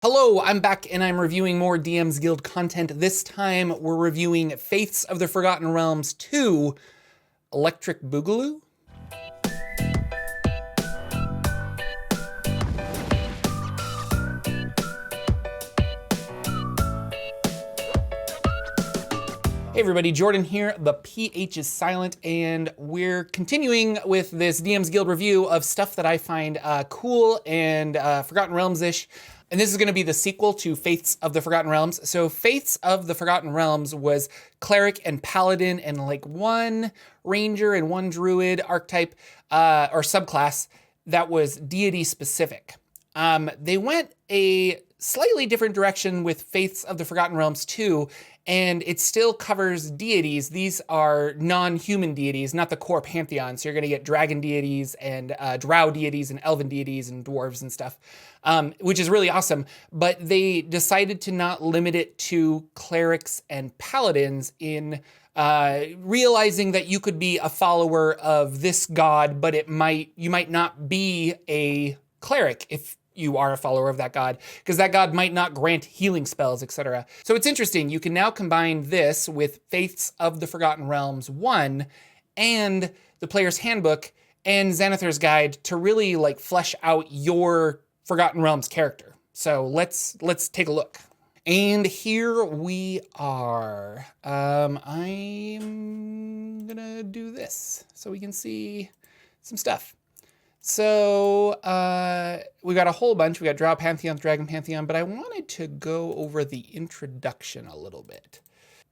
Hello, I'm back and I'm reviewing more DM's Guild content. This time we're reviewing Faiths of the Forgotten Realms 2, Electric Boogaloo? Hey everybody, Jordan here. The PH is silent, and we're continuing with this DM's Guild review of stuff that I find cool and Forgotten Realms-ish. And this is going to be the sequel to Faiths of the Forgotten Realms. So Faiths of the Forgotten Realms was Cleric and Paladin and like one Ranger and one Druid archetype or subclass that was deity specific. They went a slightly different direction with Faiths of the Forgotten Realms 2, and it still covers deities. These are non-human deities, not the core pantheon. So you're going to get dragon deities and drow deities and elven deities and dwarves and stuff, which is really awesome. But they decided to not limit it to clerics and paladins in realizing that you could be a follower of this god, but you might not be a cleric if you are a follower of that god, because that god might not grant healing spells, etc. So it's interesting. You can now combine this with Faiths of the Forgotten Realms 1 and the Player's Handbook and Xanathar's Guide to really like flesh out your Forgotten Realms character. So let's take a look. And here we are. I'm gonna do this so we can see some stuff. So we got a whole bunch. We got Drow Pantheon, Dragon Pantheon, but I wanted to go over the introduction a little bit.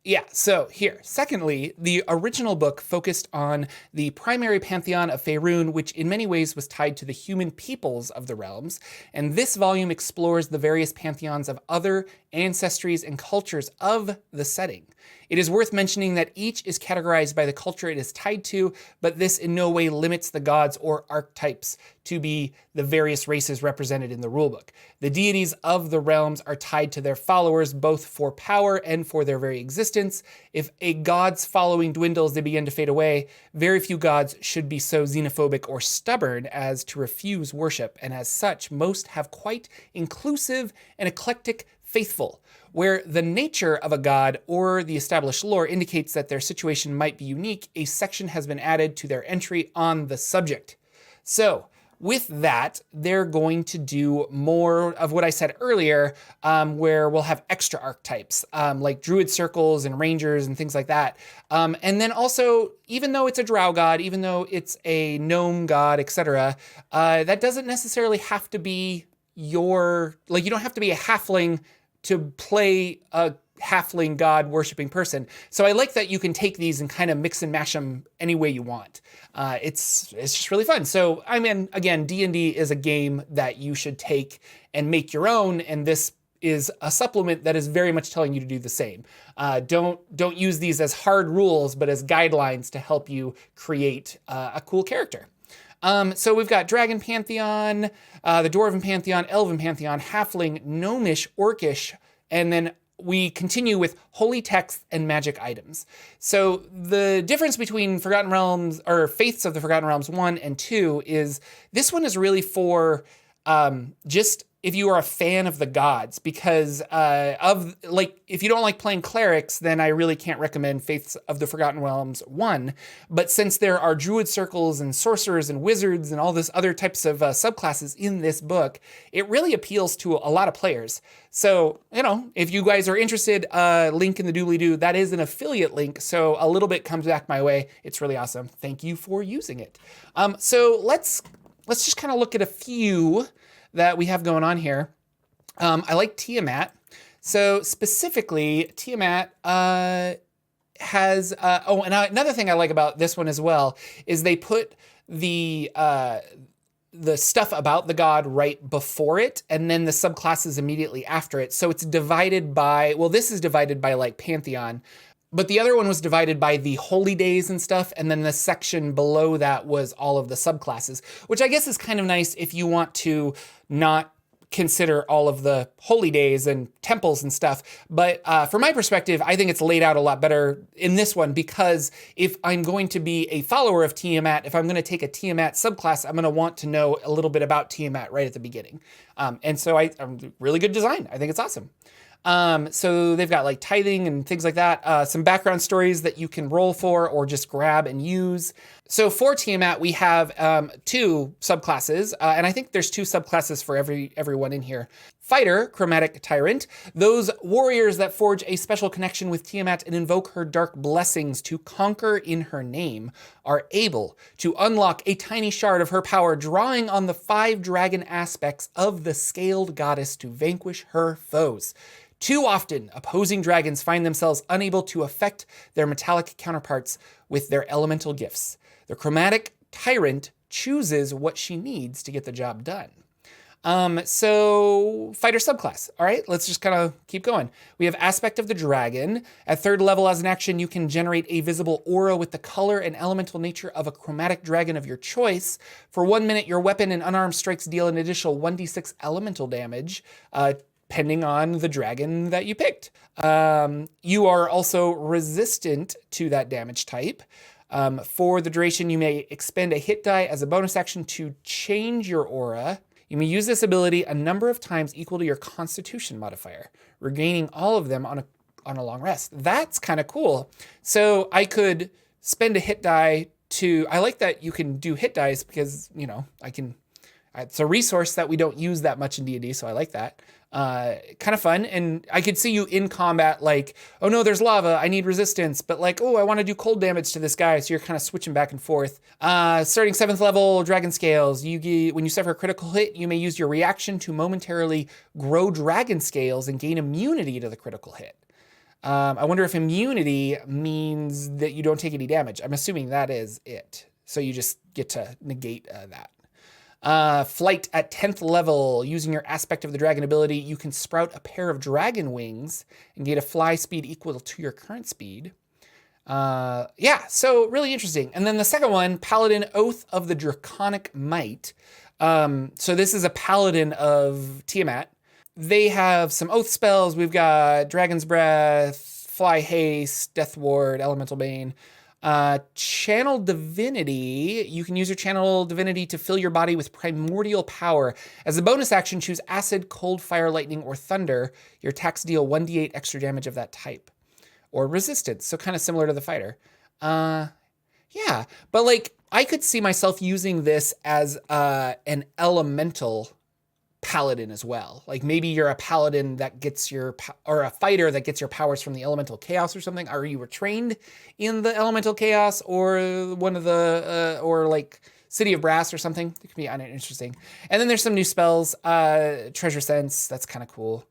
Yeah, so here. Secondly, the original book focused on the primary pantheon of Faerun, which in many ways was tied to the human peoples of the realms, and this volume explores the various pantheons of other ancestries and cultures of the setting. It is worth mentioning that each is categorized by the culture it is tied to, but this in no way limits the gods or archetypes to be the various races represented in the rulebook. The deities of the realms are tied to their followers, both for power and for their very existence. If a god's following dwindles, they begin to fade away. Very few gods should be so xenophobic or stubborn as to refuse worship, and as such, most have quite inclusive and eclectic faithful, where the nature of a god or the established lore indicates that their situation might be unique. A section has been added to their entry on the subject. So with that, they're going to do more of what I said earlier, where we'll have extra archetypes, like druid circles and rangers and things like that. And then also, even though it's a drow god, even though it's a gnome god, etc., that doesn't necessarily have to be you don't have to be a halfling to play a halfling god worshipping person. So I like that you can take these and kind of mix and mash them any way you want. It's just really fun. So I mean, again, D&D is a game that you should take and make your own, and this is a supplement that is very much telling you to do the same. Don't use these as hard rules, but as guidelines to help you create a cool character. So we've got Dragon Pantheon, the Dwarven Pantheon, Elven Pantheon, Halfling, Gnomish, Orcish, and then we continue with holy texts and magic items. So the difference between Forgotten Realms, or Faiths of the Forgotten Realms 1 and 2 is this one is really for just if you are a fan of the gods, because if you don't like playing clerics, then I really can't recommend Faiths of the Forgotten Realms 1. But since there are druid circles and sorcerers and wizards and all this other types of subclasses in this book, it really appeals to a lot of players. So, if you guys are interested, link in the doobly-doo, that is an affiliate link, so a little bit comes back my way. It's really awesome. Thank you for using it. So let's just kind of look at a few that we have going on here. I like Tiamat. So specifically, Tiamat has, and another thing I like about this one as well is they put the stuff about the god right before it, and then the subclasses immediately after it. So it's divided by, this is divided by like Pantheon, but the other one was divided by the holy days and stuff, and then the section below that was all of the subclasses, which I guess is kind of nice if you want to not consider all of the holy days and temples and stuff. But from my perspective, I think it's laid out a lot better in this one, because if I'm going to be a follower of Tiamat, if I'm going to take a Tiamat subclass, I'm going to want to know a little bit about Tiamat right at the beginning. And so really good design. I think it's awesome. So they've got like tithing and things like that. Some background stories that you can roll for or just grab and use. So for Tiamat, we have 2 subclasses, and I think there's 2 subclasses for everyone in here. Fighter, Chromatic Tyrant, those warriors that forge a special connection with Tiamat and invoke her dark blessings to conquer in her name, are able to unlock a tiny shard of her power, drawing on the 5 dragon aspects of the scaled goddess to vanquish her foes. Too often, opposing dragons find themselves unable to affect their metallic counterparts with their elemental gifts. The Chromatic Tyrant chooses what she needs to get the job done. So fighter subclass. All right, let's just kind of keep going. We have Aspect of the Dragon. At 3rd level as an action, you can generate a visible aura with the color and elemental nature of a chromatic dragon of your choice. For 1 minute, your weapon and unarmed strikes deal an additional 1d6 elemental damage, depending on the dragon that you picked. You are also resistant to that damage type. For the duration, you may expend a hit die as a bonus action to change your aura. You may use this ability a number of times equal to your Constitution modifier, regaining all of them on a long rest. That's kind of cool. So I could spend a hit die to... I like that you can do hit dice because, you know, it's a resource that we don't use that much in D&D, so I like that. Kind of fun, and I could see you in combat like, oh no, there's lava, I need resistance, but like, oh, I want to do cold damage to this guy, so you're kind of switching back and forth. Starting 7th level, Dragon Scales. When you suffer a critical hit, you may use your reaction to momentarily grow Dragon Scales and gain immunity to the critical hit. I wonder if immunity means that you don't take any damage. I'm assuming that is it. So you just get to negate that. Flight at 10th level. Using your Aspect of the Dragon ability, you can sprout a pair of dragon wings and gain a fly speed equal to your current speed. Yeah, so really interesting. And then the second one, Paladin, Oath of the Draconic Might. So this is a Paladin of Tiamat. They have some oath spells. We've got Dragon's Breath, Fly Haste, Death Ward, Elemental Bane. Channel Divinity. You can use your Channel Divinity to fill your body with primordial power. As a bonus action, choose Acid, Cold, Fire, Lightning, or Thunder. Your attacks deal 1d8 extra damage of that type. Or Resistance, so kind of similar to the Fighter. Yeah, but like, I could see myself using this as an elemental paladin as well. Like maybe you're a paladin that gets or a fighter that gets your powers from the elemental chaos or something. Or you were trained in the elemental chaos or one of the, or like City of Brass or something. It could be interesting. And then there's some new spells, Treasure Sense. That's kind of cool.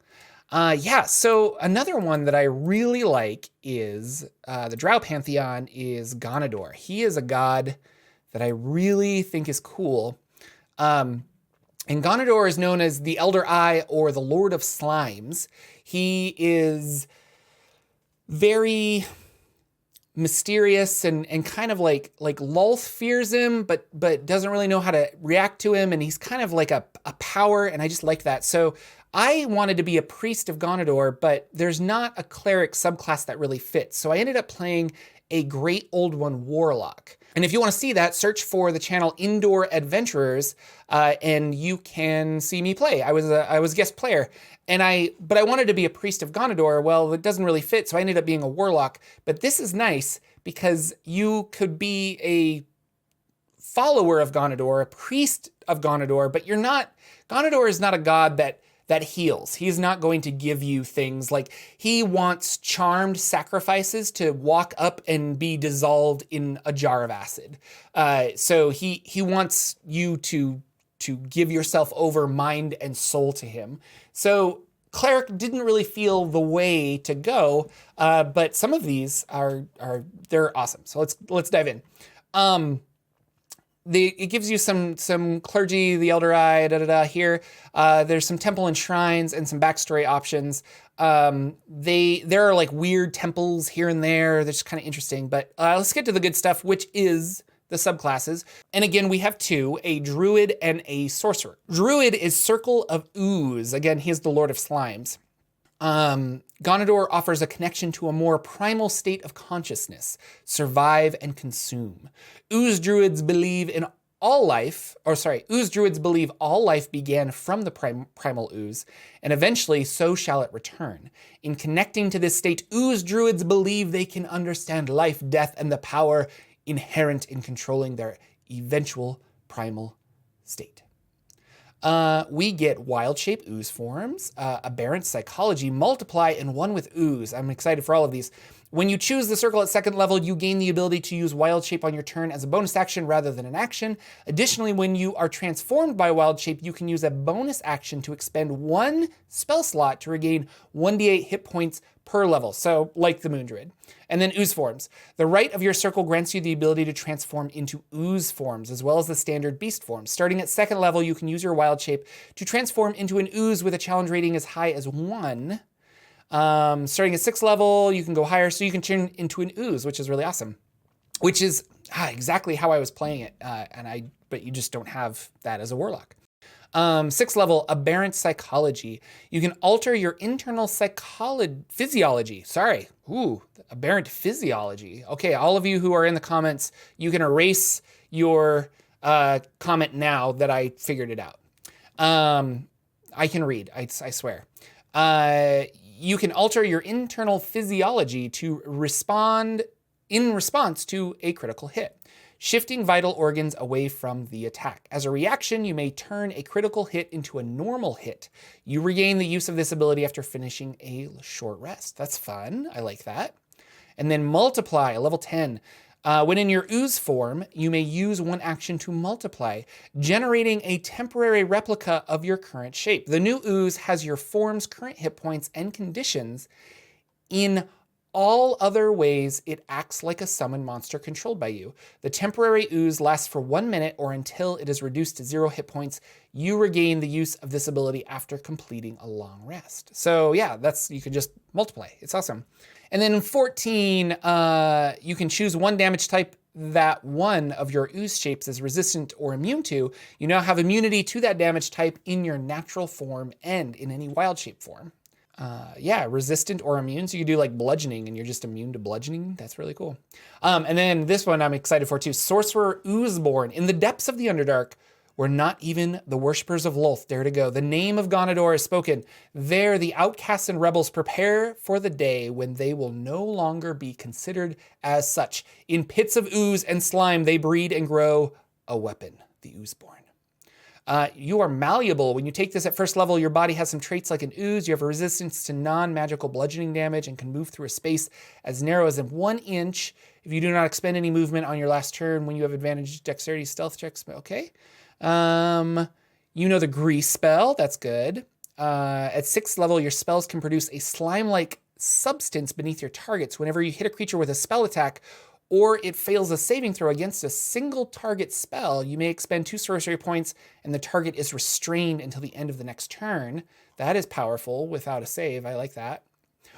Yeah, so another one that I really like is the Drow Pantheon is Ganador. He is a god that I really think is cool. And Ganador is known as the Elder Eye or the Lord of Slimes. He is very mysterious and kind of like Lolth fears him, but doesn't really know how to react to him. And he's kind of like a power, and I just like that. So I wanted to be a priest of Ganador, but there's not a cleric subclass that really fits. So I ended up playing a Great Old One Warlock. And if you want to see that, search for the channel Indoor Adventurers, and you can see me play. I was a guest player, but I wanted to be a priest of Ganador. Well, it doesn't really fit, so I ended up being a warlock. But this is nice because you could be a follower of Ganador, a priest of Ganador, but you're not. Ganador is not a god that heals. He's not going to give you things like he wants charmed sacrifices to walk up and be dissolved in a jar of acid. So he wants you to give yourself over mind and soul to him. So cleric didn't really feel the way to go, but some of these they're awesome. So let's dive in. It gives you some clergy, the Elder Eye, here. There's some temple and shrines and some backstory options. There are like weird temples here and there. They're just kind of interesting. But let's get to the good stuff, which is the subclasses. And again, we have two, a druid and a sorcerer. Druid is Circle of Ooze. Again, he is the Lord of Slimes. Gonador offers a connection to a more primal state of consciousness, survive and consume. Ooze druids believe all life began from the primal ooze, and eventually so shall it return. In connecting to this state, ooze druids believe they can understand life, death, and the power inherent in controlling their eventual primal state. We get wild shape ooze forms, aberrant psychology, multiply, and one with ooze. I'm excited for all of these. When you choose the circle at second level, you gain the ability to use wild shape on your turn as a bonus action rather than an action. Additionally, when you are transformed by wild shape, you can use a bonus action to expend one spell slot to regain 1d8 hit points per level. So like the Moon Druid. And then ooze forms. The right of your circle grants you the ability to transform into ooze forms, as well as the standard beast forms. Starting at second level, you can use your wild shape to transform into an ooze with a challenge rating as high as 1. Starting at 6th level, you can go higher, so you can turn into an ooze, which is really awesome. Which is exactly how I was playing it, but you just don't have that as a warlock. 6th level, aberrant psychology. You can alter your internal physiology. Aberrant physiology. Okay, all of you who are in the comments, you can erase your comment now that I figured it out. I can read, I swear. You can alter your internal physiology to respond in response to a critical hit, shifting vital organs away from the attack. As a reaction, you may turn a critical hit into a normal hit. You regain the use of this ability after finishing a short rest. That's fun. I like that. And then multiply, level 10. When in your ooze form, you may use one action to multiply, generating a temporary replica of your current shape. The new ooze has your form's current hit points and conditions. In all other ways, it acts like a summoned monster controlled by you. The temporary ooze lasts for 1 minute or until it is reduced to 0 hit points. You regain the use of this ability after completing a long rest. So yeah, you can just multiply. It's awesome. And then in 14, you can choose one damage type that one of your ooze shapes is resistant or immune to. You now have immunity to that damage type in your natural form and in any wild shape form. Resistant or immune. So you can do like bludgeoning and you're just immune to bludgeoning. That's really cool. And then this one I'm excited for too. Sorcerer Oozeborn. In the depths of the Underdark, where not even the worshippers of Lolth dare to go, the name of Gonador is spoken. There the outcasts and rebels prepare for the day when they will no longer be considered as such. In pits of ooze and slime, they breed and grow a weapon, the Oozeborn. You are malleable. When you take this at first level, your body has some traits like an ooze. You have a resistance to non-magical bludgeoning damage and can move through a space as narrow as 1 inch. If you do not expend any movement on your last turn, when you have advantage dexterity stealth checks, okay. You know the grease spell. That's good. At 6th level, your spells can produce a slime-like substance beneath your targets. Whenever you hit a creature with a spell attack, or it fails a saving throw against a single target spell, you may expend 2 sorcery points and the target is restrained until the end of the next turn. That is powerful without a save. I like that.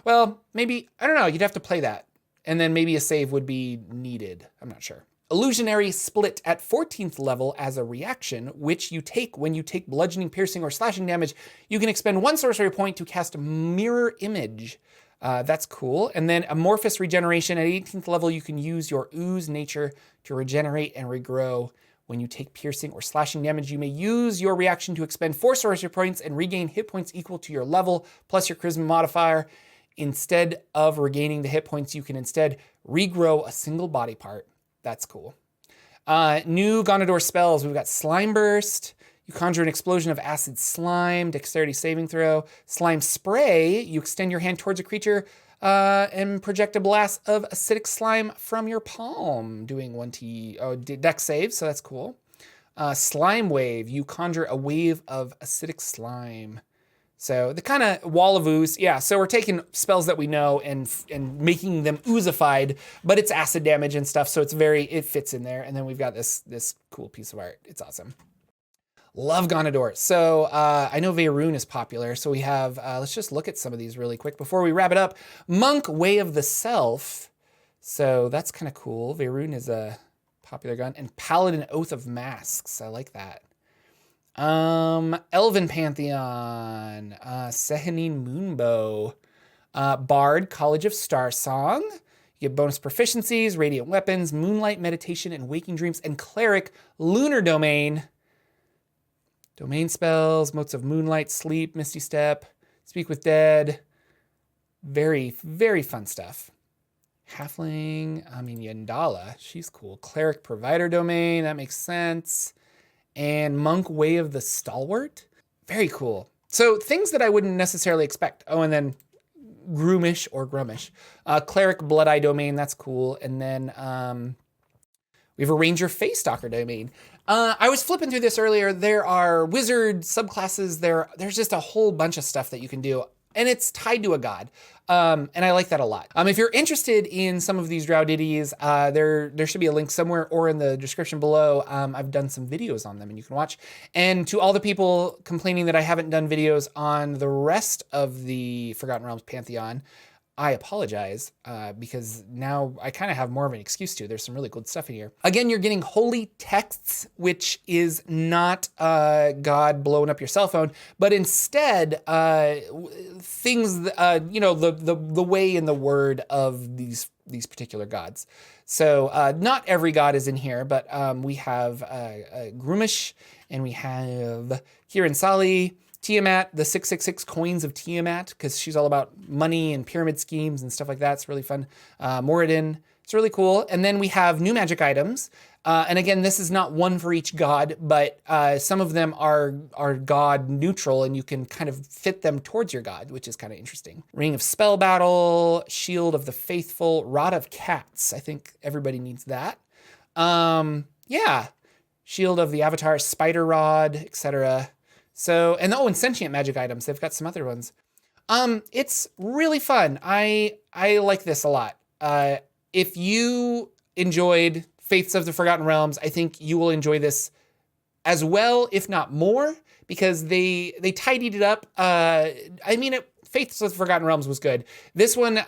Well, maybe, I don't know, you'd have to play that. And then maybe a save would be needed. I'm not sure. Illusionary Split at 14th level as a reaction, which you take when you take bludgeoning, piercing, or slashing damage. You can expend 1 sorcery point to cast Mirror Image. That's cool. And then Amorphous Regeneration at 18th level, you can use your ooze nature to regenerate and regrow. When you take piercing or slashing damage, you may use your reaction to expend 4 sorcery points and regain hit points equal to your level plus your charisma modifier. Instead of regaining the hit points, you can instead regrow a single body part. That's cool. New Gonador spells. We've got Slime Burst. You conjure an explosion of acid slime, dexterity saving throw. Slime Spray. You extend your hand towards a creature and project a blast of acidic slime from your palm, doing 1 dex save, so that's cool. Slime Wave. You conjure a wave of acidic slime. So the kind of wall of ooze, yeah. So we're taking spells that we know and making them oozified, but it's acid damage and stuff, so it fits in there. And then we've got this cool piece of art. It's awesome. Love Gonador. So I know Veyruun is popular, so we have, let's just look at some of these really quick before we wrap it up. Monk, Way of the Self. So that's kind of cool. Veyruun is a popular gun. And Paladin Oath of Masks. I like that. Elven Pantheon. Sehanine Moonbow. Bard, College of Starsong. You get bonus proficiencies, radiant weapons, moonlight meditation, and waking dreams. And Cleric, Lunar Domain. Domain spells, motes of moonlight, sleep, misty step, speak with dead. Very, very fun stuff. Halfling, Yandala, she's cool. Cleric Provider Domain, that makes sense. And Monk Way of the Stalwart, very cool. So things that I wouldn't necessarily expect. Oh, and then Groomish or Grumish. Cleric Blood Eye Domain, that's cool. And then we have a Ranger Face Stalker Domain. I was flipping through this earlier. There are wizard subclasses. There's just a whole bunch of stuff that you can do, and it's tied to a god. And I like that a lot. If you're interested in some of these Drow deities, there should be a link somewhere or in the description below. I've done some videos on them and you can watch. And to all the people complaining that I haven't done videos on the rest of the Forgotten Realms Pantheon, I apologize because now I kind of have more of an excuse to. There's some really good stuff in here. Again, you're getting holy texts, which is not God blowing up your cell phone, but instead things, the way and the word of these particular gods. So not every god is in here, but we have Grumish, and we have Kirin Sali, Tiamat, the 666 coins of Tiamat, because she's all about money and pyramid schemes and stuff like that. It's really fun. Moradin, it's really cool. And then we have new magic items. And again, this is not one for each god, but some of them are god neutral, and you can kind of fit them towards your god, which is kind of interesting. Ring of Spell Battle, Shield of the Faithful, Rod of Cats. I think everybody needs that. Yeah, Shield of the Avatar, Spider Rod, etc. So, and sentient magic items. They've got some other ones. It's really fun. I like this a lot. If you enjoyed Faiths of the Forgotten Realms, I think you will enjoy this as well, if not more, because they tidied it up. Faiths of the Forgotten Realms was good. This one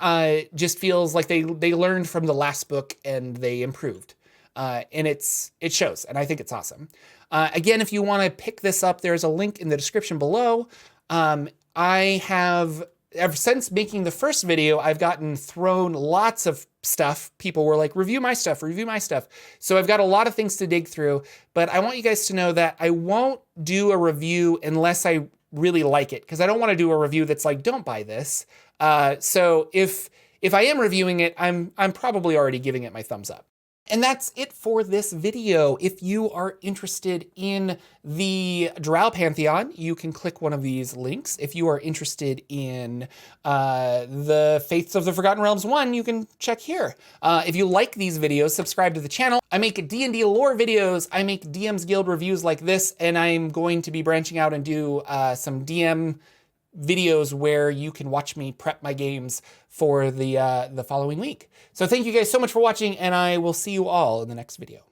just feels like they learned from the last book and they improved. And it shows, and I think it's awesome. Again, if you want to pick this up, there's a link in the description below. I have, ever since making the first video, I've gotten thrown lots of stuff. People were like, review my stuff, review my stuff. So I've got a lot of things to dig through, but I want you guys to know that I won't do a review unless I really like it, because I don't want to do a review that's like, don't buy this. So if I am reviewing it, I'm probably already giving it my thumbs up. And that's it for this video. If you are interested in the Drow Pantheon, you can click one of these links. If you are interested in the Faiths of the Forgotten Realms 1, you can check here. If you like these videos, subscribe to the channel. I make D&D lore videos. I make DM's Guild reviews like this, and I'm going to be branching out and do some DM videos where you can watch me prep my games for the following week. So thank you guys so much for watching, and I will see you all in the next video.